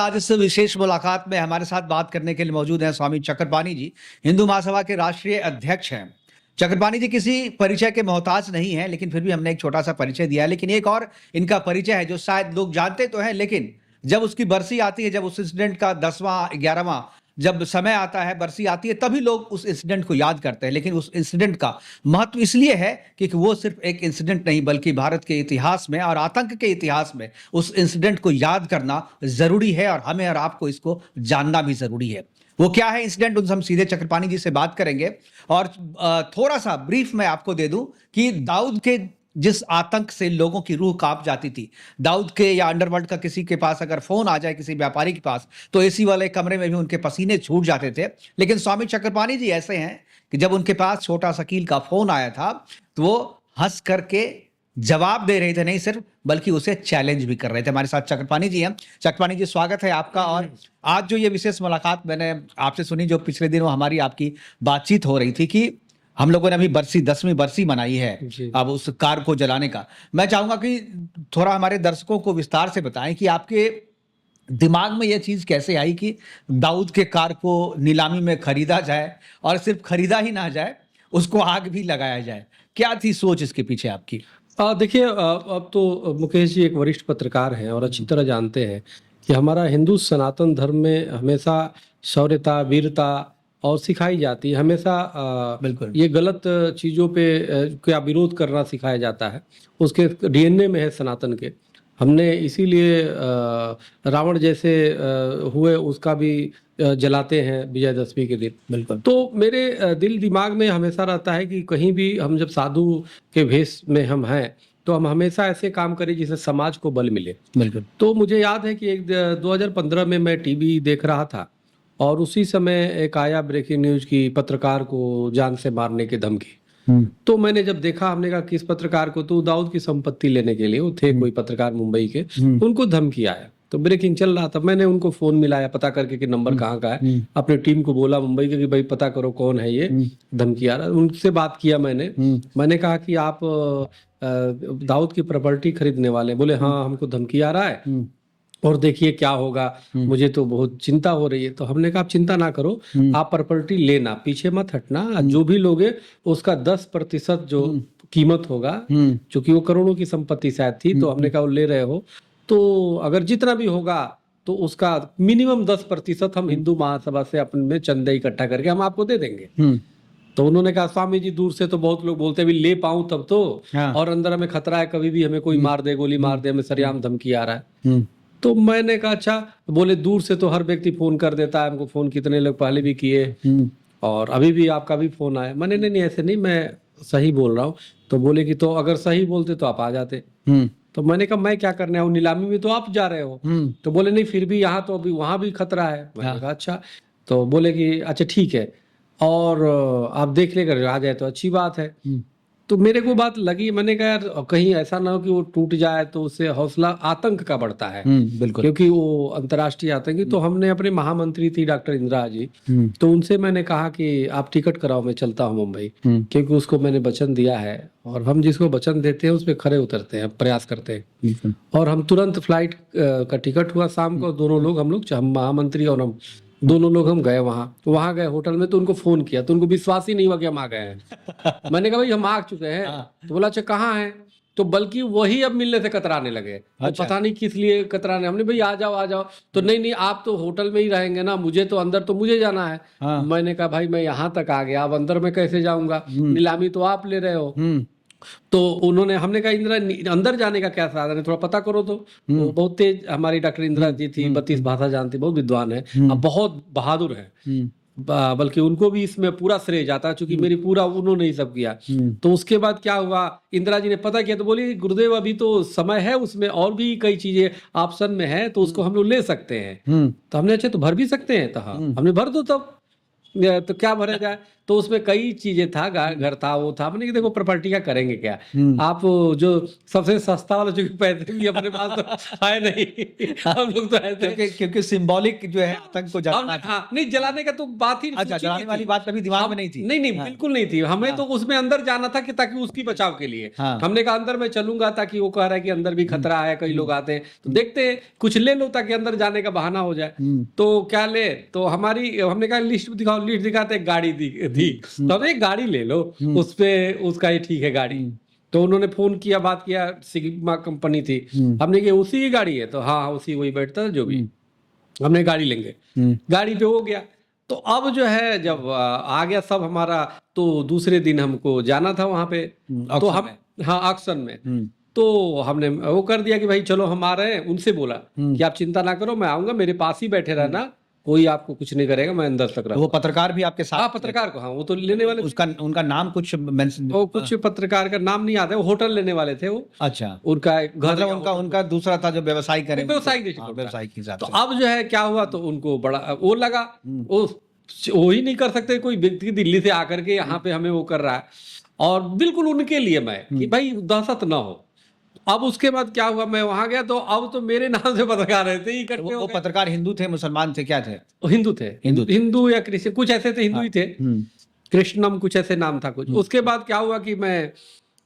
आज इस विशेष मुलाकात में हमारे साथ बात करने के लिए मौजूद हैं स्वामी चक्रपाणी जी, हिंदू महासभा के राष्ट्रीय अध्यक्ष हैं। चक्रपाणी जी किसी परिचय के मोहताज नहीं है, लेकिन फिर भी हमने एक छोटा सा परिचय दिया है। लेकिन एक और इनका परिचय है जो शायद लोग जानते तो हैं, लेकिन जब उसकी बरसी आती है, जब उस इंसिडेंट का 10वां 11वां जब समय आता है, बरसी आती है, तभी लोग उस इंसिडेंट को याद करते हैं। लेकिन उस इंसिडेंट का महत्व इसलिए है कि वो सिर्फ एक इंसिडेंट नहीं, बल्कि भारत के इतिहास में और आतंक के इतिहास में उस इंसिडेंट को याद करना जरूरी है, और हमें और आपको इसको जानना भी जरूरी है। वो क्या है इंसिडेंट, उनसे हम सीधे चक्रपाणी जी से बात करेंगे। और थोड़ा सा ब्रीफ मैं आपको दे दूं कि दाऊद के जिस आतंक से लोगों की रूह कांप जाती थी, दाऊद के या अंडरवर्ल्ड का किसी के पास अगर फोन आ जाए किसी व्यापारी के पास, तो एसी वाले कमरे में भी उनके पसीने छूट जाते थे। लेकिन स्वामी चक्रपाणी जी ऐसे हैं कि जब उनके पास छोटा शकील का फोन आया था, तो वो हंस करके जवाब दे रहे थे, नहीं सिर्फ बल्कि उसे चैलेंज भी कर रहे थे। हमारे साथ चक्रपाणी जी हैं। चक्रपाणी जी, स्वागत है आपका। और आज जो ये विशेष मुलाकात मैंने आपसे सुनी, जो पिछले दिनों हमारी आपकी बातचीत हो रही थी कि हम लोगों ने अभी 10वीं बरसी मनाई है अब उस कार को जलाने का, मैं चाहूंगा कि थोड़ा हमारे दर्शकों को विस्तार से बताएं कि आपके दिमाग में यह चीज कैसे आई कि दाऊद के कार को नीलामी में खरीदा जाए, और सिर्फ खरीदा ही ना जाए, उसको आग भी लगाया जाए। क्या थी सोच इसके पीछे आपकी? देखिए, अब तो मुकेश जी एक वरिष्ठ पत्रकार हैं और अच्छी तरह जानते हैं कि हमारा हिंदू सनातन धर्म में हमेशा शौर्यता, वीरता और सिखाई जाती है। हमेशा बिल्कुल ये गलत चीज़ों पे क्या विरोध करना सिखाया जाता है, उसके डीएनए में है सनातन के। हमने इसीलिए रावण जैसे हुए उसका भी जलाते हैं विजयदशमी के दिन। बिल्कुल। तो मेरे दिल दिमाग में हमेशा रहता है कि कहीं भी हम जब साधु के भेष में हम हैं, तो हम हमेशा ऐसे काम करें जिससे समाज को बल मिले। बिल्कुल। तो मुझे याद है कि एक 2015 में मैं टीवी देख रहा था, और उसी समय एक आया ब्रेकिंग न्यूज की पत्रकार को जान से मारने की धमकी। तो मैंने जब देखा, हमने कहा किस पत्रकार को? तो दाऊद की संपत्ति लेने के लिए वो थे, कोई पत्रकार मुंबई के, उनको धमकी आया। तो ब्रेकिंग चल रहा था, मैंने उनको फोन मिलाया पता करके कि नंबर कहाँ का है, अपने टीम को बोला मुंबई के कि भाई पता करो कौन है ये धमकी आ रहा है। उनसे बात किया मैंने कहा कि आप दाऊद की प्रॉपर्टी खरीदने वाले? बोले हाँ, हमको धमकी आ रहा है और देखिए क्या होगा, मुझे तो बहुत चिंता हो रही है। तो हमने कहा आप चिंता ना करो, आप प्रॉपर्टी लेना, पीछे मत हटना, जो भी लोगे उसका 10% जो कीमत होगा, क्योंकि वो करोड़ों की संपत्ति शायद थी, तो हमने कहा वो ले रहे हो तो अगर जितना भी होगा तो उसका मिनिमम 10% हम हिंदू महासभा से अपने में चंदे इकट्ठा करके हम आपको दे देंगे। तो उन्होंने कहा स्वामी जी, दूर से तो बहुत लोग बोलते हैं ले पाऊं तब तो, और अंदर हमें खतरा है, कभी भी हमें कोई मार दे, गोली मार दे, हमें सरेआम धमकी आ रहा है। तो मैंने कहा अच्छा। बोले दूर से तो हर व्यक्ति फोन कर देता है हमको, फोन कितने लोग पहले भी किए और अभी भी आपका भी फोन आया। मैंने नहीं ऐसे नहीं, मैं सही बोल रहा हूँ। तो बोले कि तो अगर सही बोलते तो आप आ जाते। तो मैंने कहा मैं क्या करने आऊँ, नीलामी में तो आप जा रहे हो। तो बोले नहीं, फिर भी यहाँ तो अभी वहां भी खतरा है। मैंने कहा अच्छा। तो बोले कि अच्छा ठीक है, और आप देख लेकर आ जाए तो अच्छी बात है। तो मेरे को बात लगी, मैंने कहा यार कहीं ऐसा ना हो कि वो टूट जाए, तो उससे हौसला आतंक का बढ़ता है। बिल्कुल। क्योंकि वो अंतर्राष्ट्रीय आतंकी। तो हमने अपने महामंत्री थी डॉक्टर इंदिरा जी, तो उनसे मैंने कहा कि आप टिकट कराओ, मैं चलता हूँ मुंबई, क्योंकि उसको मैंने वचन दिया है, और हम जिसको वचन देते हैं उस पर खरे उतरते हैं, प्रयास करते हैं। और हम तुरंत फ्लाइट का टिकट हुआ शाम को, दोनों लोग हम महामंत्री और हम दोनों लोग हम गए वहां गए होटल में। तो उनको फोन किया तो उनको विश्वास ही नहीं हुआ कि हम आ गए हैं। मैंने कहा भाई हम आ चुके हैं। तो बोला अच्छा कहाँ हैं? तो बल्कि वही अब मिलने से कतराने लगे। तो पता नहीं किस लिए कतराने। हमने भाई आ जाओ। तो नहीं आप तो होटल में ही रहेंगे ना, मुझे तो अंदर तो मुझे जाना है। मैंने कहा भाई मैं यहाँ तक आ गया, अब अंदर में कैसे जाऊंगा, नीलामी तो आप ले रहे हो। तो हमने कहा इंदिरा अंदर जाने का क्या साधन है, थोड़ा पता करो। तो बहुत तेज हमारी डॉक्टर इंदिरा जी थी, 32 भाषा जानती, बहुत विद्वान है, बहुत बहादुर है। बल्कि उनको भी इसमें पूरा श्रेय जाता है, क्योंकि मेरी पूरा उन्होंने ही सब किया। तो उसके बाद क्या हुआ, इंदिरा जी ने पता किया तो बोली गुरुदेव अभी तो समय है, उसमें और भी कई चीजें ऑप्शन में है, तो उसको हम लोग ले सकते हैं। तो हमने अच्छा तो भर भी सकते हैं? तो हाँ, हमने भर दो तब, तो क्या भरा जाए। तो उसमें कई चीजें था, घर था, वो था। हमने कि देखो प्रॉपर्टी का करेंगे क्या, आप जो सबसे सस्ता वाला, जो पैसे भी अपने पास तो है नहीं, हम लोग तो ऐसे, क्योंकि सिंबॉलिक जो है आतंक को जलाना था। हाँ नहीं, जलाने का तो बात ही अच्छा, सोची जलाने नहीं वाली थी। बात कभी दिमाग में नहीं थी। नहीं नहीं, हाँ। बिल्कुल नहीं थी। हमें हाँ। तो उसमें अंदर जाना था कि ताकि उसकी बचाव के लिए। हाँ। हमने कहा अंदर मैं चलूंगा, ताकि वो कह रहा है कि अंदर भी खतरा है, कई लोग आते हैं, तो देखते हैं कुछ ले लो ताकि अंदर जाने का बहाना हो जाए। तो क्या ले, तो हमने कहा लिस्ट दिखाओ, लिस्ट दिखाते एक गाड़ी थी, तो हमने एक गाड़ी ले लो, उस पे उसका ही ठीक है गाड़ी। तो उन्होंने फोन किया, बात किया, सिग्मा कंपनी थी, हमने कहा उसी की गाड़ी है, तो हाँ उसी, वही बैठता था जो भी, हमने गाड़ी लेंगे। गाड़ी पे हो गया। तो अब जो है जब आ गया सब हमारा, तो दूसरे दिन हमको जाना था वहां पे, तो हम, हाँ ऑक्शन में, तो हमने वो कर दिया कि भाई चलो हम आ रहे हैं। उनसे बोला कि आप चिंता ना करो, मैं आऊंगा, मेरे पास ही बैठे रहना, कोई आपको कुछ नहीं करेगा, मैं अंदर तक रहूंगा। वो पत्रकार भी आपके साथ? हाँ पत्रकार को, हाँ वो तो लेने वाले, उसका उनका नाम कुछ मेंशन? वो कुछ पत्रकार का नाम नहीं आता है, वो होटल लेने वाले थे वो। अच्छा, उनका एक घर, मतलब उनका दूसरा था जो व्यवसाय करें, व्यवसायिक दृष्टिकोण, व्यवसायिक हिसाब तो से। अब जो है क्या हुआ, तो उनको बड़ा वो लगा, वो ही नहीं कर सकते कोई व्यक्ति दिल्ली से आकर के यहाँ पे हमें वो कर रहा है, और बिल्कुल उनके लिए मैं कि भाई दहशत ना हो। अब उसके बाद क्या हुआ, मैं वहां गया, तो अब तो मेरे नाम से पत्रकार रहते ही इकट्ठे हो वो गए। पत्रकार हिंदू थे, मुसलमान थे, क्या थे? वो हिंदू थे, हिंदू या क्रिश्चियन कुछ ऐसे थे, हिंदू ही थे, कृष्णम कुछ ऐसे नाम था कुछ। उसके बाद क्या हुआ कि मैं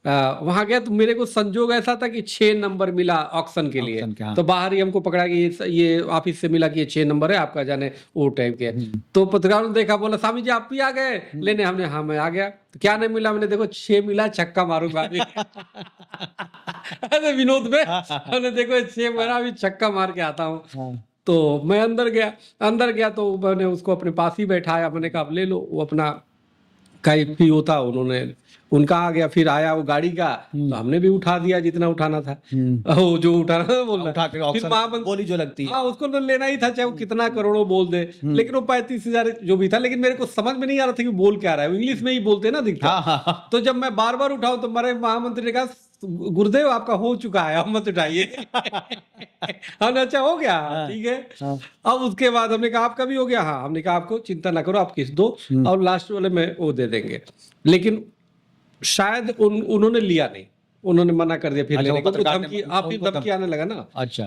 वहां गया, तो मेरे को संजोग ऐसा था कि 6 नंबर मिला ऑक्शन के लिए। तो बाहर ही हमको पकड़ा कि ये ऑफिस से मिला कि ये 6 नंबर है आपका, जाने वो टाइप के। तो पत्रकारों ने देखा, बोला स्वामी जी आप भी आ गए लेने? हमने हाँ मैं आ गया। तो क्या नहीं मिला? मैंने देखो 6 मिला, छक्का मारूंगा अभी। अरे विनोद में हमने देखो 6 मिला, अभी छक्का मार के आता हूँ। तो मैं अंदर गया तो मैंने उसको अपने पास ही बैठाया, मैंने कहा आप ले लो। वो अपना काफी होता, उन्होंने उनका आ गया, फिर आया वो गाड़ी का, तो हमने भी उठा दिया जितना उठाना था। वो जो उठाना था बोल रहा, फिर बोली जो लगती है, हाँ उसको तो लेना ही था, चाहे वो कितना करोड़ों बोल दे, लेकिन वो 35,000 जो भी था। लेकिन मेरे को समझ में नहीं आ रहा था कि बोल क्या रहा है, इंग्लिश में ही बोलते ना दिखता। तो जब मैं बार बार उठाऊं तो हमारे महामंत्री ने कहा गुरुदेव आपका हो चुका है, अब मत उठाइए। हमने अच्छा हो गया, ठीक है। अब उसके बाद हमने कहा आपका भी हो गया? हाँ। हमने कहा आपको चिंता ना करो, आप किस दो, और लास्ट वाले में वो दे देंगे। लेकिन शायद उन्होंने लिया नहीं, उन्होंने मना कर दिया फिर लेने को, धमकी, आप ही धमकी आने लगा ना। अच्छा,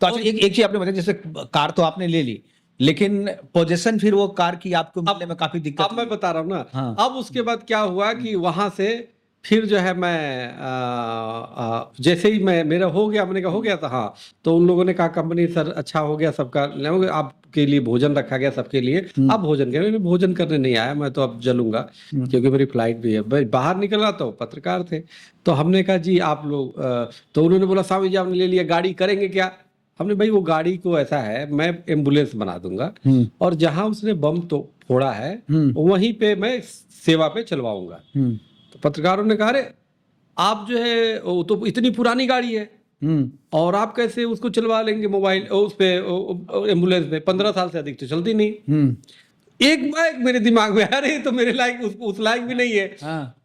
तो अच्छा एक चीज आपने बताया, जैसे कार तो आपने ले ली, लेकिन पोजीशन फिर वो कार की आपको मिलने में काफी दिक्कत। अब मैं बता रहा हूँ ना। हाँ। अब उसके बाद क्या हुआ कि वहां से फिर जो है मैं जैसे ही मेरा हो गया, मैंने कहा हो गया था, हाँ। तो उन लोगों ने कहा कंपनी सर अच्छा हो गया सबका, आपके लिए भोजन रखा गया सबके लिए, आप भोजन करें। मैं भोजन करने नहीं आया, मैं तो अब जलूंगा क्योंकि मेरी फ्लाइट भी है। बाहर निकला तो पत्रकार थे, तो हमने कहा जी आप लोग, तो उन्होंने बोला स्वामी जी आपने ले लिया, गाड़ी करेंगे क्या? हमने भाई वो गाड़ी को ऐसा है, मैं एम्बुलेंस बना दूंगा, और जहां उसने बम तो फोड़ा है वहीं पे मैं सेवा पे चलवाऊंगा। तो पत्रकारों ने कहा अरे आप जो है वो तो इतनी पुरानी गाड़ी है, और आप कैसे उसको चलवा लेंगे मोबाइल उस पे एम्बुलेंस पे? 15 साल से अधिक तो चलती नहीं। एक बार मेरे दिमाग में अरे तो मेरे लायक उस लायक भी नहीं है।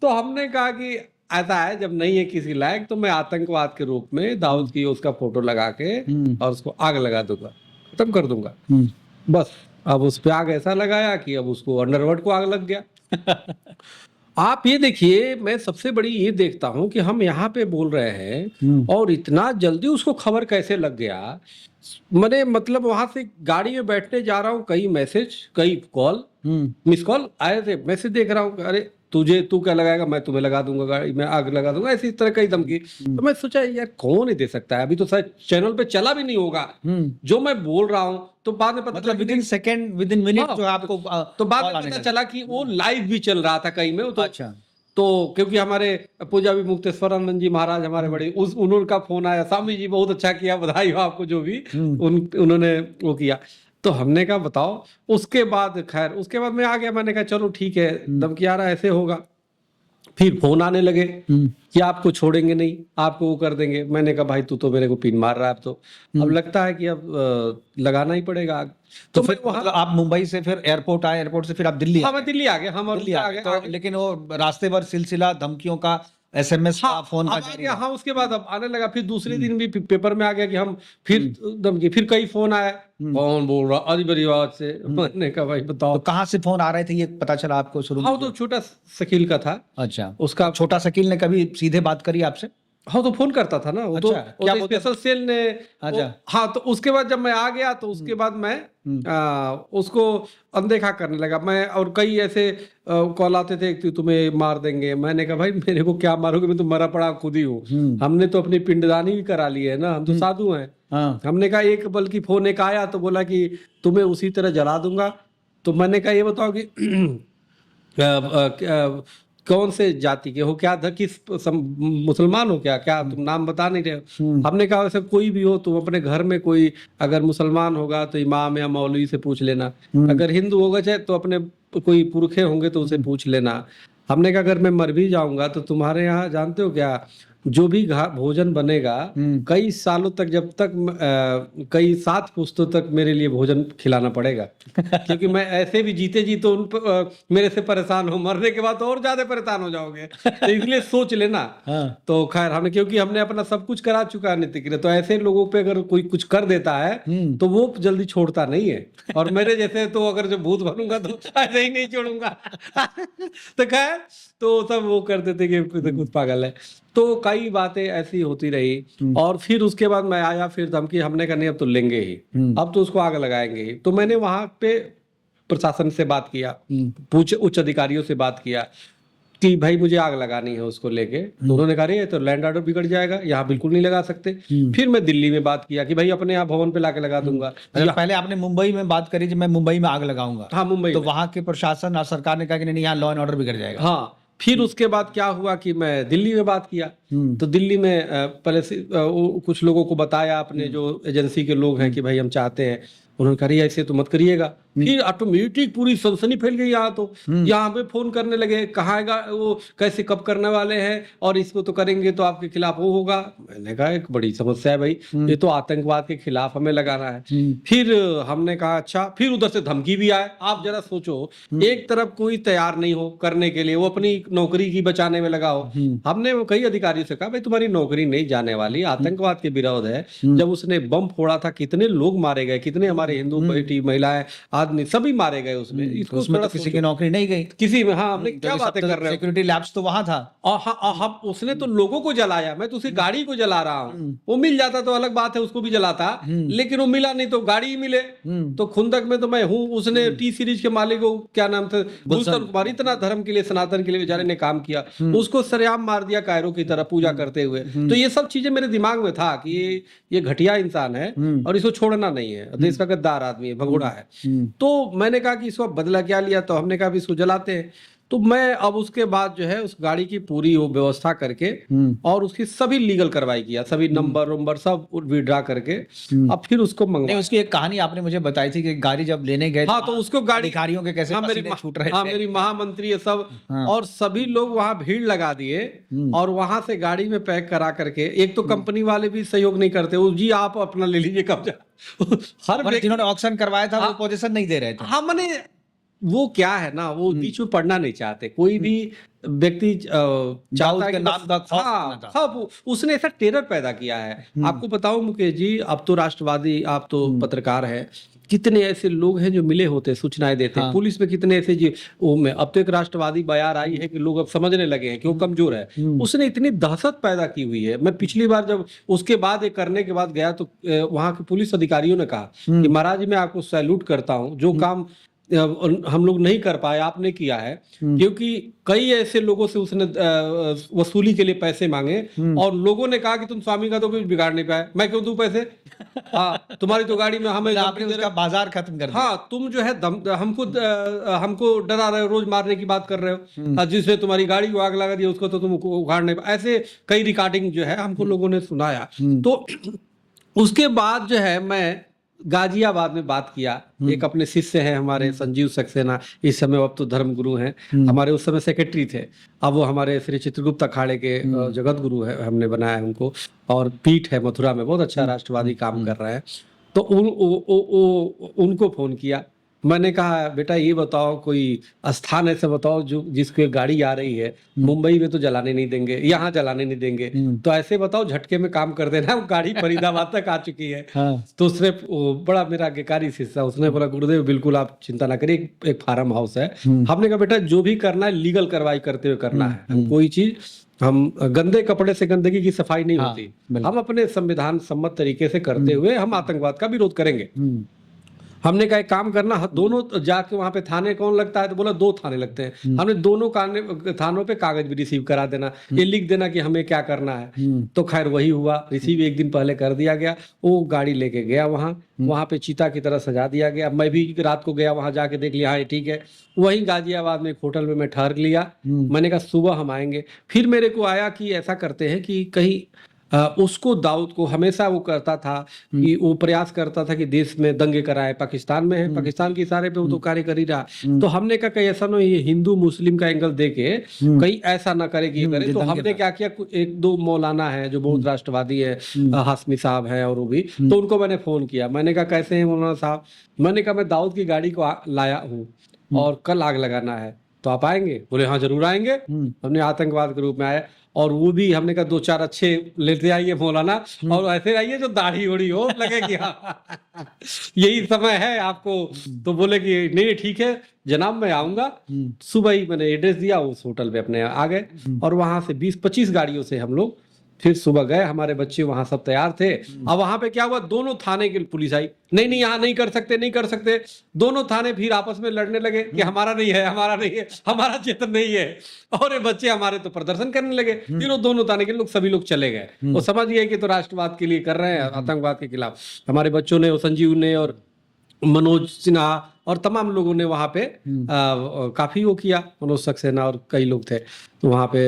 तो हमने कहा कि ऐसा है, जब नहीं है किसी लायक तो मैं आतंकवाद के रूप में दाऊद की उसका फोटो लगा के और उसको आग लगा दूंगा, खत्म कर दूंगा बस। अब उस पे आग ऐसा लगाया कि अब उसको अंडरवर्ल्ड को आग लग गया। आप ये देखिए, मैं सबसे बड़ी ये देखता हूं कि हम यहाँ पे बोल रहे हैं और इतना जल्दी उसको खबर कैसे लग गया। मैंने मतलब वहां से गाड़ी में बैठने जा रहा हूँ, कई मैसेज, कई कॉल, मिस कॉल आए थे, मैसेज देख रहा हूँ, अरे तू क्या लगाएगा, मैं तुम्हें लगा दूंगा, गाड़ी में आग लगा दूंगा, ऐसी तरह कई धमकी। तो मैं सोचा यार कौन ही दे सकता है, अभी तो शायद चैनल पे चला भी नहीं होगा जो मैं बोल रहा हूँ। तो बाद में पता, मतलब विद इन मिनट जो आपको, तो बाद में पता चला कि वो लाइव भी चल रहा था कहीं में। तो अच्छा, तो क्योंकि हमारे पूजा भी मुक्तेश्वरानंद जी महाराज हमारे बड़े, उनका फोन आया, स्वामी जी बहुत अच्छा किया, बधाई हो आपको, जो भी उन्होंने वो किया। तो हमने कहा बताओ। उसके बाद खैर उसके बाद मैं आ गया, मैंने कहा चलो ठीक है, धमकी आ रहा ऐसे होगा। फिर फोन आने लगे कि आपको छोड़ेंगे नहीं, आपको वो कर देंगे। मैंने कहा भाई तू तो मेरे को पिन मार रहा है, अब लगता है कि अब लगाना ही पड़ेगा आग। तो फिर मतलब आप मुंबई से फिर एयरपोर्ट आए, एयरपोर्ट से फिर आप दिल्ली? हाँ मैं दिल्ली आ गया, हम दिल्ली आ गए। तो लेकिन वो रास्ते भर सिलसिला धमकियों का SMS का हाँ फोन का अब आ जारी गया, रहा। हाँ उसके बाद अब आने लगा, फिर दूसरे दिन भी पेपर में आ गया कि हम फिर धमकी, फिर कई फोन आया, कौन बोल रहा अजी बड़ी आवाज से, मैंने कहा भाई तो बताओ। कहाँ से फोन आ रहे थे ये पता चला आपको शुरू हाँ में? वो तो छोटा शकील का था अच्छा, उसका। छोटा शकील ने कभी सीधे बात करी आपसे? हाँ तो फोन करता था ना वो, अच्छा, वो क्या तो बोलता स्पेशल सेल ने अच्छा। हाँ तो उसके बाद जब मैं आ गया तो उसके बाद मैं उसको अनदेखा करने लगा मैं, और कई ऐसे कॉल आते थे कि तुम्हें मार देंगे। मैंने कहा भाई मेरे को क्या मारोगे, मैं तो मरा पड़ा खुद ही हूँ, हमने तो अपनी पिंडदानी भी करा ली है ना, हम तो साधु हैं। हाँ। हमने कहा एक बल्कि फोन एक आया तो बोला कि तुम्हें उसी तरह जला दूंगा। तो मैंने कहा ये बताओ कि कौन से जाति के हो, क्या मुसलमान हो क्या, क्या तुम नाम बता नहीं रहे हो? हमने कहा वैसे कोई भी हो, तुम अपने घर में कोई अगर मुसलमान होगा तो इमाम या मौलवी से पूछ लेना, अगर हिंदू होगा चाहे तो अपने कोई पुरखे होंगे तो उसे पूछ लेना। हमने कहा अगर मैं मर भी जाऊंगा तो तुम्हारे यहाँ जानते हो क्या, जो भी भोजन बनेगा कई सालों तक, जब तक कई 7 पुश्तों तक मेरे लिए भोजन खिलाना पड़ेगा क्योंकि मैं ऐसे भी जीते जी तो मेरे से परेशान हो, मरने के बाद तो और ज्यादा परेशान हो जाओगे, तो इसलिए सोच लेना। तो खैर हमने, क्योंकि हमने अपना सब कुछ करा चुका है नीति के लिए, तो ऐसे लोगों पे अगर कोई कुछ कर देता है तो वो जल्दी छोड़ता नहीं है, और मेरे जैसे तो अगर जो भूत बनूंगा तो ऐसे ही नहीं छोड़ूंगा तो खैर तो सब वो करते थे कि कुछ पागल है। तो कई बातें ऐसी होती रही, और फिर उसके बाद मैं आया, फिर धमकी, हमने कहा नहीं अब तो लेंगे ही, अब तो उसको आग लगाएंगे ही। तो मैंने वहां पे प्रशासन से बात किया, उच्च अधिकारियों से बात किया कि भाई मुझे आग लगानी है उसको लेके। तो उन्होंने कहा ये तो लैंड ऑर्डर बिगड़ जाएगा, यहाँ बिल्कुल नहीं लगा सकते। फिर मैं दिल्ली में बात किया कि भाई अपने यहाँ भवन पे लाके लगा दूंगा। पहले आपने मुंबई में बात करी, जब मैं मुंबई में आग लगाऊंगा, हाँ मुंबई तो में। वहां के प्रशासन और सरकार ने कहा कि नहीं यहाँ लॉ एंड ऑर्डर बिगड़ जाएगा। हाँ फिर उसके बाद क्या हुआ कि मैं दिल्ली में बात किया, तो दिल्ली में पहले से कुछ लोगों को बताया, अपने जो एजेंसी के लोग हैं कि भाई हम चाहते हैं, उन्होंने कहा ऐसे तो मत करिएगा। फिर ऑटोमेटिक पूरी सनसनी फैल गई यहाँ, तो यहाँ पे फोन करने लगे, कहाँ आएगा वो, कैसे कब करने वाले हैं, और इसको तो करेंगे तो आपके खिलाफ वो होगा। मैंने कहा एक बड़ी समस्या है भाई, ये तो आतंकवाद के खिलाफ हमें लगाना है। फिर हमने कहा अच्छा, फिर उधर से धमकी भी आए। आप जरा सोचो, एक तरफ कोई तैयार नहीं हो करने के लिए, वो अपनी नौकरी की बचाने में लगा हो। हमने वो कई अधिकारियों से कहा भाई तुम्हारी नौकरी नहीं जाने वाली, आतंकवाद के विरोध है। जब उसने बम फोड़ा था कितने लोग मारे गए, कितने हमारे हिंदू बेटी महिलाएं आदमी सभी मारे गए उसमें। इसको उसमें तो किसी की नौकरी नहीं गई किसी में। हाँ हमने क्या बातें कर रहे हो, सिक्योरिटी लैब्स तो वहां था। और हाँ हम उसने तो लोगों को जलाया, मैं तो उसी गाड़ी को जला रहा हूँ। वो मिल जाता तो अलग बात है, उसको भी जलाता, लेकिन वो मिला नहीं तो गाड़ी ही मिले। तो खुंदक में तो मैं हूँ। उसने टी सीरीज के मालिक को क्या नाम था, गुलशन कुमार, इतना धर्म के लिए सनातन के लिए बेचारे ने काम किया, उसको सरेआम मार दिया कायरों की तरह पूजा करते हुए। तो ये सब चीजें मेरे दिमाग में था कि ये घटिया इंसान है और इसको छोड़ना नहीं है, देश का गद्दार आदमी है, भगोड़ा है। तो मैंने कहा कि इसको बदला क्या लिया, तो हमने कहा इसको जलाते हैं। तो मैं अब उसके बाद जो है उस गाड़ी की पूरी वो व्यवस्था करके और उसकी सभी लीगल कार्रवाई किया, सभी नंबर सब विड्रा करके अब फिर उसको मंगवा। उसकी एक कहानी आपने मुझे बताई थी कि गाड़ी जब लेने गए, हाँ तो उसको गाड़ी अधिकारियों के कैसे पसीने छूट रहे थे। हाँ मेरी महामंत्री ये सब और सभी लोग वहां भीड़ लगा दिए और वहां से गाड़ी में पैक करा करके, एक तो कंपनी वाले भी सहयोग नहीं करते, वो जी आप अपना ले लीजिए कब्जा। हर जिन्होंने ऑक्शन करवाया था वो पोजीशन नहीं दे रहे थे। हाँ मैंने वो क्या है ना, वो बीच में पढ़ना नहीं चाहते, कोई भी व्यक्ति चाहता है कि नाम का खौफ, उसने ऐसा टेरर पैदा किया है। आपको बताऊं मुकेश जी, अब तो राष्ट्रवादी, आप तो पत्रकार हैं, कितने ऐसे लोग हैं जो मिले होते सूचनाएं देते हैं, पुलिस में कितने ऐसे जी वो में अब तो एक राष्ट्रवादी बयार आई है कि लोग अब समझने लगे हैं कि वो कमजोर है। उसने इतनी दहशत पैदा की हुई है। मैं पिछली बार जब उसके बाद ये करने के बाद गया तो वहां के पुलिस अधिकारियों ने कहा कि महाराज मैं आपको सैल्यूट करता हूं, जो काम हम लोग नहीं कर पाए आपने किया है, क्योंकि कई ऐसे लोगों से उसने वसूली के लिए पैसे मांगे और लोगों ने कहा कि तुम स्वामी का तो कुछ बिगाड़ नहीं पाए, मैं क्यों दूं पैसे। हाँ तुम्हारी तो गाड़ी में हमें आपने उसका बाजार खत्म कर दिया। हाँ तुम जो है हमको डरा रहे हो, रोज मारने की बात कर रहे हो, जिसने तुम्हारी गाड़ी को आग लगा दिया उसको तो तुम उखाड़ नहीं पाए। ऐसे कई रिकॉर्डिंग जो है हमको लोगों ने सुनाया। तो उसके बाद जो है मैं गाजियाबाद में बात किया। एक अपने शिष्य हैं हमारे संजीव सक्सेना, इस समय अब तो धर्म गुरु हैं, हमारे उस समय सेक्रेटरी थे, अब वो हमारे श्री चित्रगुप्त अखाड़े के जगत गुरु है, हमने बनाया है उनको, और पीठ है मथुरा में, बहुत अच्छा राष्ट्रवादी काम कर रहे हैं। तो उनको फोन किया मैंने कहा बेटा ये बताओ कोई स्थान ऐसे बताओ जो जिसको एक गाड़ी आ रही है, मुंबई में तो जलाने नहीं देंगे, यहाँ जलाने नहीं देंगे, तो ऐसे बताओ झटके में काम कर देना। वो गाड़ी फरीदाबाद तक आ चुकी है। हाँ। तो उसने बड़ा मेरा आज्ञाकारी शिष्य, उसने बोला गुरुदेव बिल्कुल आप चिंता ना करिए, एक फार्म हाउस है। हमने कहा बेटा जो भी करना है लीगल कार्रवाई करते हुए करना है, हम कोई चीज हम गंदे कपड़े से गंदगी की सफाई नहीं हाँ, होती, बिल्कुल। हम अपने संविधान सम्मत तरीके से करते हुए हम आतंकवाद का विरोध करेंगे। हमने कहा एक काम करना, दोनों जाके वहां पे थाने कौन लगता है, तो बोला 2 थाने लगते हैं। हमने दोनों थानों पे कागज भी रिसीव करा देना, ये लिख देना कि हमें क्या करना है। तो खैर वही हुआ, रिसीव एक दिन पहले कर दिया गया। वो गाड़ी लेके गया वहां पे चीता की तरह सजा दिया गया। मैं भी रात को गया वहां, जाके देख लिया, हाँ ठीक है। वहीं गाजियाबाद में एक होटल में मैं ठहर लिया। मैंने कहा सुबह हम आएंगे। फिर मेरे को आया कि ऐसा करते हैं कि कहीं उसको दाऊद को हमेशा वो करता था कि वो प्रयास करता था कि देश में दंगे कराए, पाकिस्तान में है, पाकिस्तान के इशारे पे वो तो कार्य कर ही रहा। तो हमने कहा कहीं ऐसा ना ये हिंदू मुस्लिम का एंगल देके कहीं ऐसा ना करे कि ये करे। तो हमने क्या किया, 1-2 मौलाना है जो बहुत राष्ट्रवादी है, हाशमी साहब है और वो भी, तो उनको मैंने फोन किया। मैंने कहा कैसे हैं मौलाना साहब, मैंने कहा मैं दाऊद की गाड़ी को लाया हूँ और कल आग लगाना है, तो आप आएंगे? बोले हाँ जरूर आएंगे। हमने आतंकवाद के रूप में आए, और वो भी हमने कहा 2-4 अच्छे लेते आइए मौलाना, और ऐसे आइए जो दाढ़ी ओढ़ी हो, लगे कि हाँ यही समय है आपको। तो बोले कि नहीं ठीक है जनाब मैं आऊंगा। सुबह ही मैंने एड्रेस दिया, उस होटल पे अपने आ गए, और वहां से 20-25 गाड़ियों से हम लोग फिर सुबह गए। हमारे बच्चे वहां सब तैयार थे। अब वहां पे क्या हुआ, दोनों थाने की पुलिस आई, नहीं नहीं यहाँ नहीं कर सकते, नहीं कर सकते। दोनों थाने फिर आपस में लड़ने लगे कि हमारा नहीं है, हमारा नहीं है, हमारा क्षेत्र नहीं है। और ये बच्चे हमारे तो प्रदर्शन करने लगे। फिर वो दोनों थाने के लोग सभी लोग चले गए। वो समझ गए कि तो राष्ट्रवाद के लिए कर रहे हैं, आतंकवाद के खिलाफ। हमारे बच्चों ने, संजीव ने और मनोज सिन्हा और तमाम लोगों ने वहां पे काफी वो किया, मनोज सक्सेना और कई लोग थे। तो वहां पे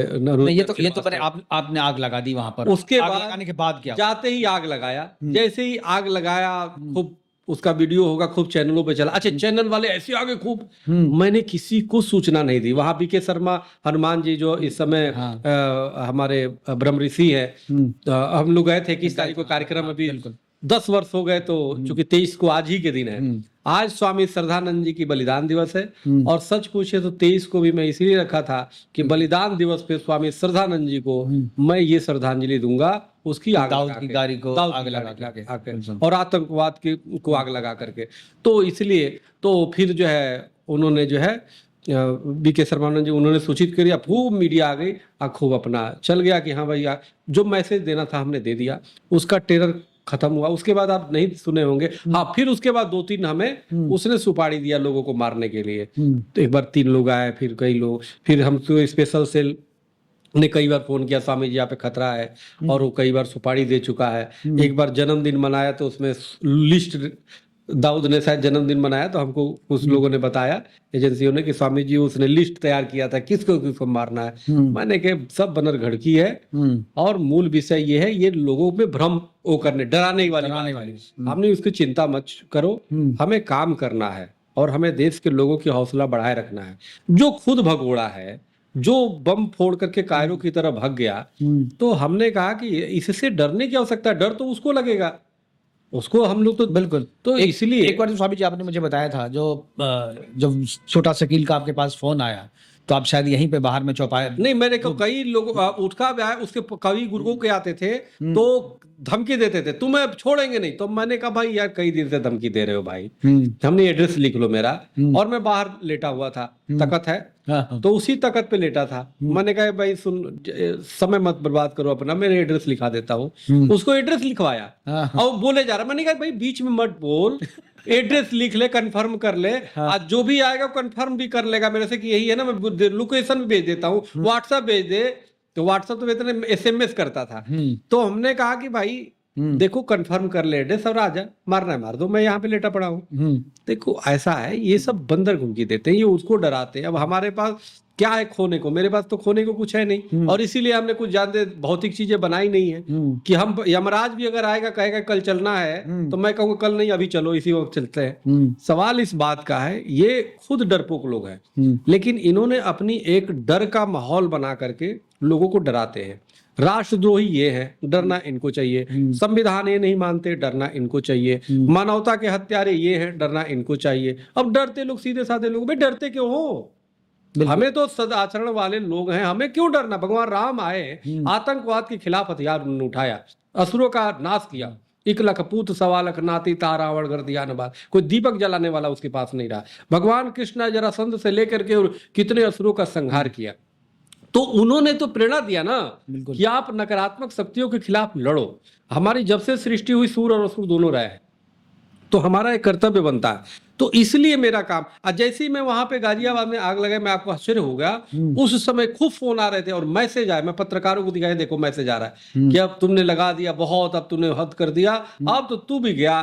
ये तो मैंने आपने आग लगा दी वहां पर। उसके आग बाद लगाने के बाद क्या? जाते ही आग लगाया। जैसे ही आग लगाया, खूब उसका वीडियो होगा, खूब चैनलों पे चला। अच्छा चैनल वाले ऐसे आगे खूब, मैंने किसी को सूचना नहीं दी। वहां बीके शर्मा हनुमान जी जो इस समय हमारे ब्रह्म ऋषि है, हम लोग गए थे 21 तारीख को कार्यक्रम। अभी 10 वर्ष हो गए, तो चूंकि 23 को आज ही के दिन है। आज स्वामी श्रद्धानंद जी की बलिदान दिवस है, और सच पूछे तो 23 को भी मैं इसलिए रखा था कि बलिदान दिवस पे स्वामी श्रद्धानंद जी को मैं ये श्रद्धांजलि दूंगा, उसकी दाऊद की गाड़ी को आग लगा के और आतंकवाद को आग लगा करके। तो इसलिए तो फिर जो है उन्होंने जो है बीके शर्मानंद जी उन्होंने सूचित किया, खूब मीडिया आ गई, खूब अपना चल गया कि हाँ भाई जो मैसेज देना था हमने दे दिया। उसका टेरर खत्म हुआ। उसके बाद आप नहीं सुने होंगे, हाँ फिर उसके बाद 2-3 हमें उसने सुपारी दिया लोगों को मारने के लिए। तो एक बार 3 लोग आए, फिर कई लोग, फिर हम तो स्पेशल सेल ने कई बार फोन किया, स्वामी जी यहाँ पे खतरा है, और वो कई बार सुपारी दे चुका है। एक बार जन्मदिन मनाया तो उसमें लिस्ट, दाऊद ने शायद जन्मदिन मनाया तो हमको कुछ लोगों ने बताया एजेंसियों ने कि स्वामी जी उसने लिस्ट तैयार किया था किसको किसको मारना है। मैंने कहा सब बनर घड़की है, और मूल विषय ये है, ये लोगों में भ्रम वो करने, डराने वाली। हमने उसकी चिंता मत करो, हमें काम करना है और हमें देश के लोगों की हौसला बढ़ाए रखना है। जो खुद भगोड़ा है, जो बम फोड़ करके कायरों की तरह भाग गया, तो हमने कहा कि इससे डरने की आवश्यकता है, डर तो उसको लगेगा, उसको हम लोग तो बिल्कुल। तो इसलिए एक बार स्वामी जी आपने मुझे बताया था, जब छोटा शकील का आपके पास फोन आया, तो आप शायद यहीं पे बाहर में चौपाया। नहीं, मैंने कई लोग उठका भी आए, उसके कवि गुरुओं के आते थे तो धमकी देते थे तुम्हें छोड़ेंगे नहीं। तो मैंने कहा भाई यार कई दिन से धमकी दे रहे हो भाई, हमने एड्रेस लिख लो मेरा। और मैं बाहर लेटा हुआ था, तकत है, तो उसी तकत पे लेटा था। मैंने कहा भाई सुन, समय मत बर्बाद करो अपना, मेरे एड्रेस लिखा देता हूँ। उसको एड्रेस लिखवाया और बोले जा रहा, मैंने कहा भाई बीच में मत बोल, एड्रेस लिख ले, कंफर्म कर ले। आज जो भी आएगा कंफर्म भी कर लेगा मेरे से कि यही है ना, मैं लोकेशन भी भेज देता हूँ, व्हाट्सएप भेज दे। तो व्हाट्सएप तो इतने SMS करता था। तो हमने कहा कि भाई देखो कंफर्म कर ले एड्रेस और आजा, मारना है मार दो, मैं यहाँ पे लेटा पड़ा हूँ। देखो ऐसा है, ये सब बंदर घुमकी देते हैं, ये उसको डराते हैं। अब हमारे पास क्या है खोने को? मेरे पास तो खोने को कुछ है नहीं, और इसीलिए हमने कुछ ज्यादा भौतिक चीजें बनाई नहीं है कि हम यमराज भी अगर आएगा कहेगा कल चलना है तो मैं कहूँगा कल नहीं, अभी चलो, इसी वक्त चलते हैं। सवाल इस बात का है, ये खुद डरपोक लोग हैं, लेकिन इन्होंने अपनी एक डर का माहौल बना करके लोगों को डराते हैं। राष्ट्रद्रोही ये है, डरना इनको चाहिए। संविधान ये नहीं मानते, डरना इनको चाहिए। मानवता के हत्यारे ये हैं, डरना इनको चाहिए। अब डरते लोग, सीधे साधे लोग, भाई डरते क्यों हो? हमें तो सदाचरण वाले लोग हैं, हमें क्यों डरना? भगवान राम आए, आतंकवाद के खिलाफ हथियार उन्होंने उठाया, असुरों का नाश किया, 1 लाख पूत 1.25 नाती तारावण कर दिया नबाद, कोई दीपक जलाने वाला उसके पास नहीं रहा। भगवान कृष्ण जरासंध से लेकर के और कितने असुरों का संहार किया। तो उन्होंने तो प्रेरणा दिया ना कि आप नकारात्मक शक्तियों के खिलाफ लड़ो। हमारी जब से सृष्टि हुई सूर और असुर दोनों रहे हैं, तो हमारा एक कर्तव्य बनता है। तो इसलिए मेरा काम, जैसे ही मैं वहां पे गाजियाबाद में आग लगाई, मैं आपको आश्चर्य हो गया, उस समय खूब फोन आ रहे थे और मैसेज आए। मैं पत्रकारों को दिखाया, देखो मैसेज आ रहा है कि अब तुमने लगा दिया बहुत, अब तुमने हद कर दिया, अब तो तू भी गया।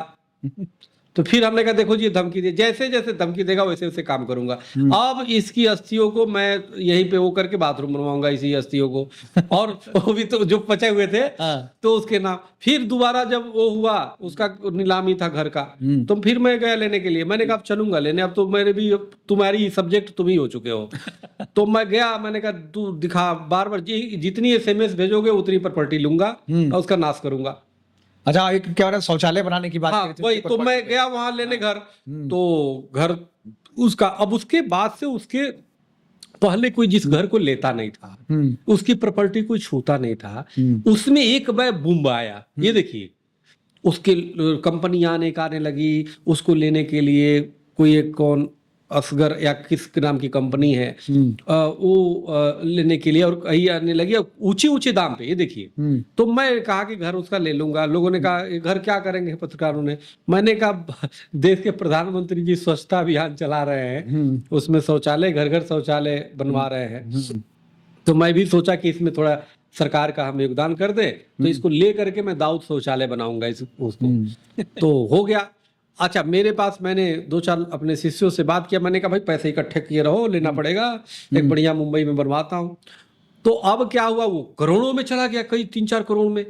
तो फिर हमने कहा देखो जी ये धमकी दी, जैसे जैसे धमकी देगा वैसे वैसे काम करूंगा। अब इसकी अस्थियों को मैं यहीं पे वो करके बाथरूम बनवाऊंगा, इसी अस्थियों को, और वो भी तो जो पचे हुए थे तो उसके नाम। फिर दोबारा जब वो हुआ, उसका नीलामी था घर का, तो फिर मैं गया लेने के लिए। मैंने कहा अब चलूंगा लेने, अब तो मेरे भी, तुम्हारी सब्जेक्ट तुम ही हो चुके हो। तो मैं गया, मैंने कहा तू दिखा, बार बार जितनी SMS भेजोगे उतनी प्रॉपर्टी लूंगा और उसका नाश करूंगा। अच्छा, एक क्या हो रहा है, शौचालय बनाने की बात हाँ, कर रहे थे, वही उसके तो ऊपर मैं गया वहां लेने घर, तो घर उसका, अब उसके बाद से उसके पहले कोई जिस घर को लेता नहीं था, उसकी प्रॉपर्टी कोई छूता नहीं था, उसमें एक बार बूम आया। ये देखिए, उसके कंपनी आने लगी उसको लेने के लिए, कोई एक कौन असगर या किस नाम की कंपनी है, वो लेने के लिए, और कहीं आने लगी ऊंचे ऊंचे दाम पे। ये देखिए, तो मैं कहा कि घर उसका ले लूंगा। लोगों ने कहा ये घर क्या करेंगे पत्रकारों ने? मैंने कहा देश के प्रधानमंत्री जी स्वच्छता अभियान चला रहे हैं, उसमें शौचालय, घर घर शौचालय बनवा रहे हैं, तो मैं भी सोचा कि इसमें थोड़ा सरकार का हम योगदान कर दे, तो इसको ले करके मैं दाऊद शौचालय बनाऊंगा उसको। तो हो गया। अच्छा, मेरे पास मैंने 2-4 अपने शिष्यों से बात किया, मैंने कहा भाई पैसे इकट्ठे किए रहो, लेना पड़ेगा, एक बढ़िया मुंबई में बनवाता हूँ। तो अब क्या हुआ, वो करोड़ों में चला गया, कई 3-4 करोड़ में।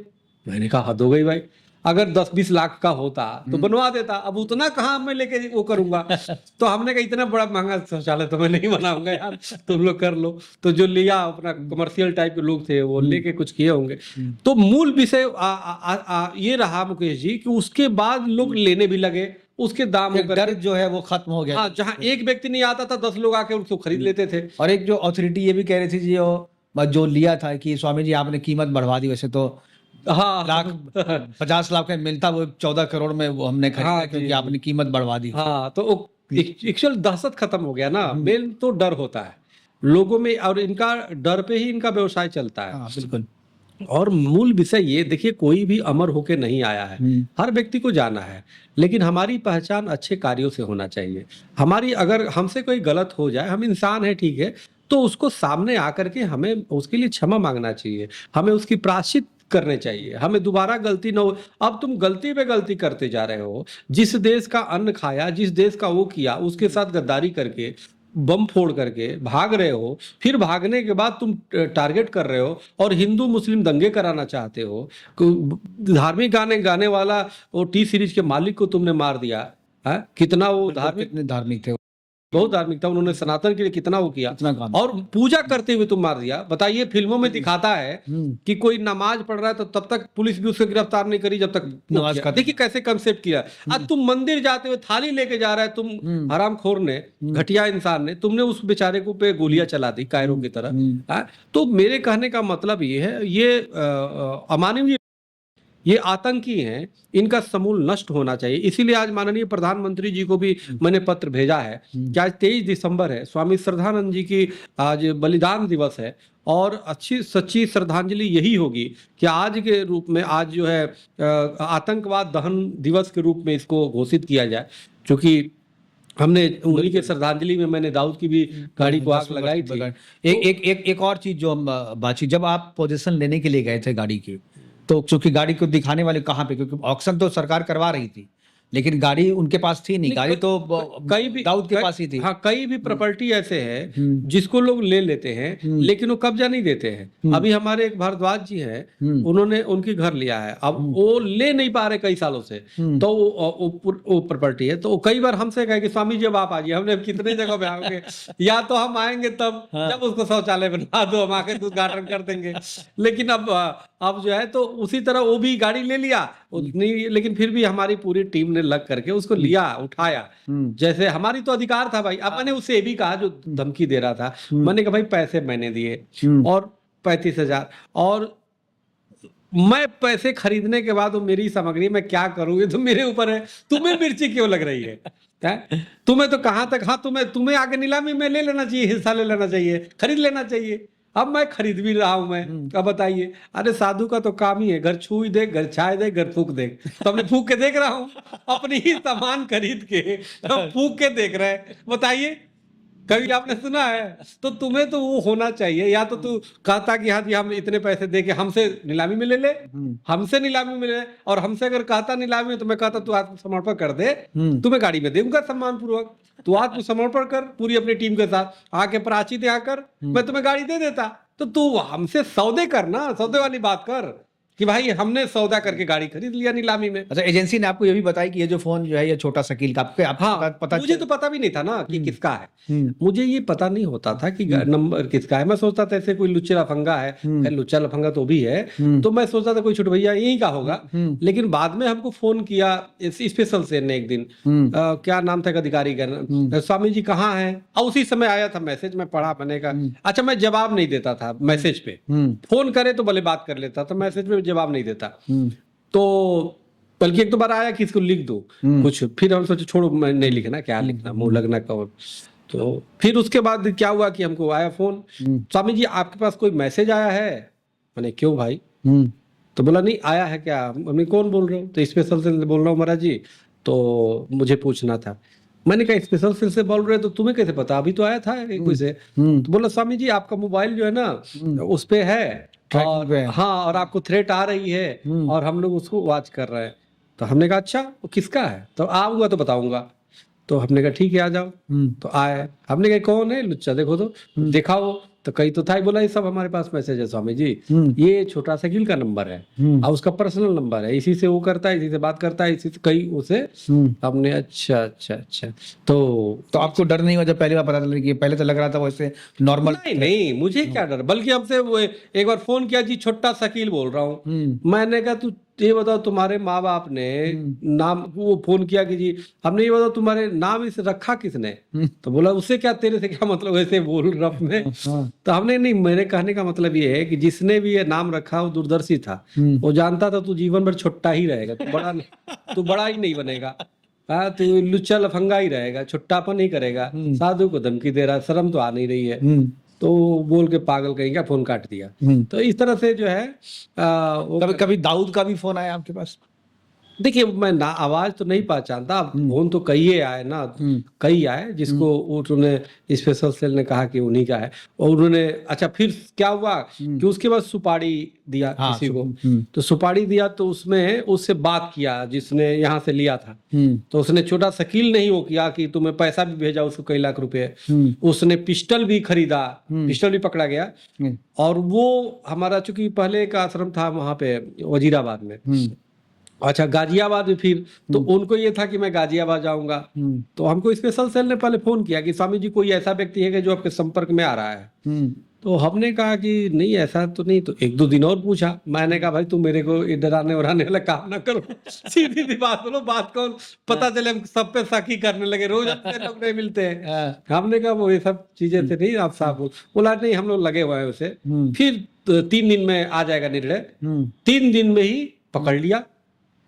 मैंने कहा हद हो गई भाई, अगर 10-20 लाख का होता तो बनवा देता, अब उतना कहाँ मैं लेके वो करूंगा। तो हमने कहा इतना बड़ा महंगा शौचालय तो मैं नहीं बनाऊंगा यार, तुम लोग कर लो। तो जो लिया, अपना कमर्शियल टाइप के लोग थे, वो लेके कुछ किए होंगे। तो मूल विषय ये रहा मुकेश जी कि उसके बाद लोग लेने भी लगे, उसके दाम डर जो है वो खत्म हो गया। हाँ, जहाँ एक व्यक्ति नहीं आता था 10 लोग आके उसको खरीद लेते थे। और एक जो अथॉरिटी ये भी कह रही थी जी, जो लिया था कि स्वामी जी आपने कीमत बढ़वा दी, वैसे तो हाँ, 50 लाख का मिलता, वो 14 करोड़ में वो हमने खरीदा, क्योंकि आपने कीमत बढ़वा दी। हाँ, तो एक्चुअल दहशत खत्म हो गया ना। मेन तो डर होता है लोगों में, और इनका डर पे ही इनका व्यवसाय चलता है। हाँ, बिल्कुल। और मूल विषय ये देखिए, कोई भी अमर होके नहीं आया है, हर व्यक्ति को जाना है, लेकिन हमारी पहचान अच्छे कार्यों से होना चाहिए। हमारी, अगर हमसे कोई गलत हो जाए, हम इंसान है ठीक है, तो उसको सामने आकर के हमें उसके लिए क्षमा मांगना चाहिए, हमें उसकी प्रायश्चित करने चाहिए, हमें दोबारा गलती न हो। अब तुम गलती पे गलती करते जा रहे हो, जिस देश का अन्न खाया, जिस देश का वो किया, उसके साथ गद्दारी करके, बम फोड़ करके भाग रहे हो, फिर भागने के बाद तुम टारगेट कर रहे हो और हिंदू मुस्लिम दंगे कराना चाहते हो। धार्मिक गाने गाने वाला वो टी सीरीज के मालिक को तुमने मार दिया है। कितना वो धार्मिक थे, बहुत धार्मिक था, उन्होंने सनातन के लिए कितना वो किया, और पूजा करते हुए तुम मार दिया। बताइए, फिल्मों में दिखाता है कि कोई नमाज पढ़ रहा है तो तब तक पुलिस भी उसे गिरफ्तार नहीं करी जब तक नमाज का। देखिए कैसे कंसेप्ट किया। आज तुम मंदिर जाते हुए थाली लेके जा रहा है, तुम हरामखोर ने, घटिया इंसान ने, तुमने उस बेचारे को पे गोलियां चला दी कायरों की तरह। तो मेरे कहने का मतलब ये है, ये अमानवीय, ये आतंकी हैं, इनका समूल नष्ट होना चाहिए। इसीलिए आज माननीय प्रधानमंत्री जी को भी मैंने पत्र भेजा है कि आज 23 दिसंबर है, स्वामी श्रद्धानंद जी की आज बलिदान दिवस है, और अच्छी सच्ची श्रद्धांजलि यही होगी कि आज के रूप में, आज जो है आतंकवाद दहन दिवस के रूप में इसको घोषित किया जाए। क्योंकि हमने उन्हीं के श्रद्धांजलि में मैंने दाऊद की भी गाड़ी को आग लगाई थी। एक और चीज जो हम बातचीत, जब आप पोजीशन लेने के लिए गए थे गाड़ी की, तो चूंकि गाड़ी को दिखाने वाले कहाँ पे, क्योंकि ऑक्शन तो सरकार करवा रही थी, लेकिन गाड़ी उनके पास थी नहीं, गाड़ी तो कई भी दाऊद के पास ही थी। हाँ, कई भी प्रॉपर्टी ऐसे हैं जिसको लोग ले लेते हैं लेकिन वो कब्जा नहीं देते हैं। अभी हमारे एक भारद्वाज जी हैं, उन्होंने उनकी घर लिया है, अब वो ले नहीं पा रहे कई सालों से, तो वो प्रॉपर्टी है, तो वो कई बार हमसे कहे कि स्वामी जी अब आप आइए। हमने कितने जगह पे आओगे, या तो हम आएंगे तब जब उसको शौचालय बना दो, हम आके उद्घाटन कर देंगे। लेकिन अब जो है तो उसी तरह वो भी गाड़ी ले लिया उतनी, लेकिन फिर भी हमारी पूरी टीम ने लग करके उसको लिया, उठाया। जैसे हमारी तो अधिकार था भाई। अब मैंने उससे ये भी कहा जो धमकी दे रहा था, मैंने कहा भाई पैसे मैंने दिए और 35,000, और मैं पैसे खरीदने के बाद वो मेरी सामग्री मैं क्या करूँ, ये तो मेरे ऊपर है। तुम्हें मिर्ची क्यों लग रही है? तुम्हें तो कहाँ तक, हाँ तुम्हें आगे नीलामी में ले लेना चाहिए, हिस्सा ले लेना चाहिए, खरीद लेना चाहिए। अब मैं खरीद भी रहा हूं मैं, अब बताइए। अरे साधु का तो काम ही है घर छू ही दे, घर छाए दे, घर फूक दे। तो हमने फूक के देख रहा हूं, अपनी ही सामान खरीद के हम फूक के देख रहे हैं। बताइए, कभी आपने सुना है? तो तुम्हें तो वो होना चाहिए, या तो तू कहता कि हाँ जी हम इतने पैसे दे के हमसे नीलामी में ले ले, हमसे नीलामी में ले, और हमसे अगर कहता नीलामी में तो मैं कहता तू आत्मसमर्पण कर दे, तुम्हें गाड़ी में दूंगा सम्मान पूर्वक, तू आत्मसमर्पण कर पूरी अपनी टीम के साथ, आके प्राचित यहाँ कर, मैं तुम्हें गाड़ी दे देता। तो तू हमसे सौदे करना, सौदे वाली बात कर कि भाई हमने सौदा करके गाड़ी खरीद लिया नीलामी में। अच्छा, एजेंसी ने आपको ये भी बताया कि ये जो फोन जो है ये छोटा शकील का, आपको हाँ, पता मुझे तो पता भी नहीं था ना कि किसका है। मुझे ये पता नहीं होता था कि नंबर किसका है। मैं सोचता था ऐसे कोई लुच्चा लफंगा है, लुच्चा लफंगा तो भी है, तो मैं सोचता था कोई छोटे भैया यही का होगा। लेकिन बाद में हमको फोन किया स्पेशल सेल ने एक दिन, क्या नाम था अधिकारी का, स्वामी जी कहाँ है, और उसी समय आया था मैसेज, मैं पढ़ा, मैंने कहा अच्छा, मैं जवाब नहीं देता था मैसेज पे, फोन करे तो भले बात कर लेता था, मैसेज में जवाब नहीं देता। तो बल्कि एक दो बार आया कि इसको लिख दो कुछ, फिर हम सोचे छोड़ो, मैं नहीं लिखना, क्या लिखना, मुंह लगना का। तो फिर उसके बाद क्या हुआ कि हमको आया फोन, स्वामी जी आपके पास कोई मैसेज आया है। मैंने क्यों भाई? तो बोला नहीं आया है क्या। हमने कौन बोल रहे हो? तो स्पेशल से बोल रहा हूँ महाराज जी, तो मुझे पूछना था। मैंने कहा स्पेशल सेल से बोल रहे तो तुम्हें कैसे पता? अभी तो आया था कोई से। तो बोला स्वामी जी आपका मोबाइल जो है ना उस पे है, और हाँ, और आपको थ्रेट आ रही है और हम लोग उसको वॉच कर रहे हैं। तो हमने कहा अच्छा वो किसका है? तो आऊंगा तो बताऊंगा। तो हमने कहा ठीक है आ जाओ। तो आए, हमने कहा कौन है लुच्चा, देखो तो दिखाओ। तो कहीं तो था ही, बोला ये सब हमारे पास मैसेज है स्वामी जी, ये छोटा शकील का नंबर है और उसका पर्सनल नंबर है, इसी से वो करता है, इसी से बात करता है, इसी से कहीं उसे। हमने अच्छा अच्छा अच्छा। तो आपको डर नहीं हुआ जब पहली बार पता चला कि पहले तो लग रहा था वैसे नॉर्मल? नहीं, मुझे क्या डर, बल्कि हमसे वो एक बार फोन किया जी छोटा शकील बोल रहा हूँ। मैंने कहा तू ये बताओ तुम्हारे माँ बाप ने नाम, वो फोन किया कि जी हमने, ये बताओ तुम्हारे नाम इसे रखा किसने? तो बोला उससे क्या, तेरे से क्या मतलब, ऐसे बोल रफ में। तो हमने नहीं, मेरे कहने का मतलब ये है कि जिसने भी ये नाम रखा वो दूरदर्शी था, वो जानता था तू जीवन भर छोटा ही रहेगा, तू बड़ा ही नहीं बनेगा, हाँ तू लुच्चा लफंगा ही रहेगा, छुट्टापन ही करेगा। साधु को धमकी दे रहा, शर्म तो आ नहीं रही है। तो बोल के पागल कहेंगे, फोन काट दिया। तो इस तरह से जो है कभी दाऊद का भी फोन आया आपके पास? देखिए मैं ना आवाज तो नहीं पहचानता, फोन तो कई आए ना, कई आए जिसको उन्होंने स्पेशल सेल ने कहा कि उन्हीं का है। और उन्होंने अच्छा फिर क्या हुआ कि उसके बाद सुपारी दिया किसी को। तो सुपारी दिया तो उसमें उससे बात किया जिसने यहाँ से लिया था। तो उसने छोटा शकील नहीं वो किया कि तुम्हें पैसा भी भेजा उसको कई लाख रुपए, उसने पिस्टल भी खरीदा, पिस्टल भी पकड़ा गया। और वो हमारा चूंकि पहले का आश्रम था वहां पे वजीराबाद में, अच्छा गाजियाबाद में, फिर तो उनको ये था कि मैं गाजियाबाद जाऊंगा। तो हमको स्पेशल सेल ने पहले फोन किया कि स्वामी जी कोई ऐसा व्यक्ति है कि जो आपके संपर्क में आ रहा है। तो हमने कहा कि नहीं ऐसा तो नहीं। तो एक दो दिन और पूछा, मैंने कहा भाई तुम मेरे को डराने वराने वाला काम ना करो, सीधी सी बात बोलो, बात कौन पता चले हम सब पे साकी करने लगे, रोज अपने लोग नहीं मिलते हैं। हमने कहा वो ये सब चीजें से नहीं, आप साफ बोला नहीं हम लोग लगे हुए हैं उसे। फिर 3 दिन में आ जाएगा निर्णय, 3 दिन में ही पकड़ लिया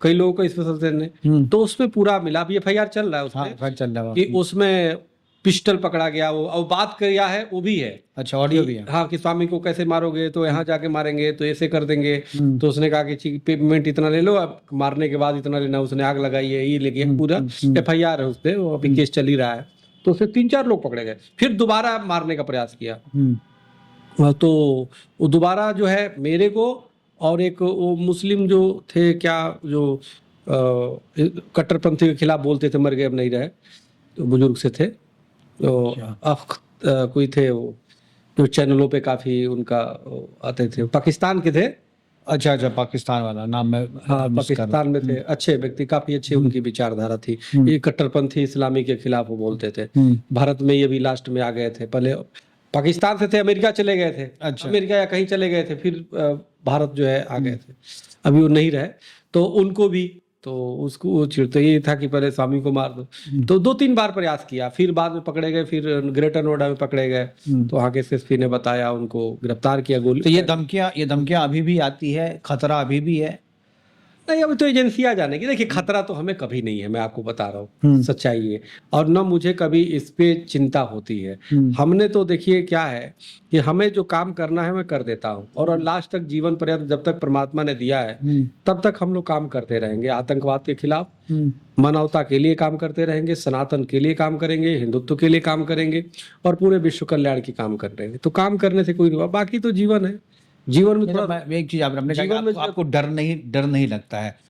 कई लोगों को स्पेशल सेल ने। तो उसमें पूरा मिला, अभी FIR चल रहा है उसमें, चल रहा है कि उसमें पिस्टल पकड़ा गया, वो और बात किया है वो भी है। अच्छा ऑडियो भी है? हाँ, कि स्वामी को कैसे मारोगे, तो यहाँ जाके मारेंगे तो ऐसे कर देंगे। तो उसने कहा कि पेमेंट इतना ले लो, अब मारने के बाद इतना लेना, उसने आग लगाई है ये लेके पूरा FIR है उसपे, वो अभी केस चल ही रहा है। तो उससे 3-4 लोग पकड़े गए। फिर दोबारा मारने का प्रयास किया। तो वो दोबारा जो है मेरे को और एक वो मुस्लिम जो थे, क्या जो कट्टरपंथी के खिलाफ बोलते थे, मर गए अब नहीं रहे, तो बुजुर्ग से थे। तो कोई थे वो जो चैनलों पे काफी उनका आते थे, पाकिस्तान के थे। अच्छा अच्छा, पाकिस्तान वाला नाम मैं हाँ, मिस कर रहा पाकिस्तान में थे, अच्छे व्यक्ति, काफी अच्छी उनकी विचारधारा थी। ये कट्टरपंथी इस्लामी के खिलाफ वो बोलते थे। भारत में ये भी लास्ट में आ गए थे, पहले पाकिस्तान से थे, अमेरिका चले गए थे। अच्छा। अमेरिका या कहीं चले गए थे, फिर भारत जो है आ गए थे, अभी वो नहीं रहे। तो उनको भी, तो उसको वो चिढ़ते ये था कि पहले स्वामी को मार दो। तो 2-3 बार प्रयास किया, फिर बाद में पकड़े गए, फिर ग्रेटर नोएडा में पकड़े गए, तो वहाँ के एसएसपी ने बताया, उनको गिरफ्तार किया, गोली। तो ये धमकियां अभी भी आती है, खतरा अभी भी है? नहीं, अभी तो एजेंसियां जानेगी। देखिए, खतरा तो हमें कभी नहीं है, मैं आपको बता रहा हूँ, सच्चाई है। और न मुझे कभी इस पे चिंता होती है। हमने तो देखिए क्या है कि हमें जो काम करना है मैं कर देता हूँ, और लास्ट तक, जीवन पर्यंत जब तक परमात्मा ने दिया है तब तक हम लोग काम करते रहेंगे। आतंकवाद के खिलाफ, मानवता के लिए काम करते रहेंगे, सनातन के लिए काम करेंगे, हिंदुत्व के लिए काम करेंगे, और पूरे विश्व कल्याण की काम कर रहे हैं। तो काम करने से कोई नहीं हुआ, बाकी तो जीवन है। जीवन में थोड़ा एक चीज आपने कहा कि जीवन में आपको डर नहीं लगता है।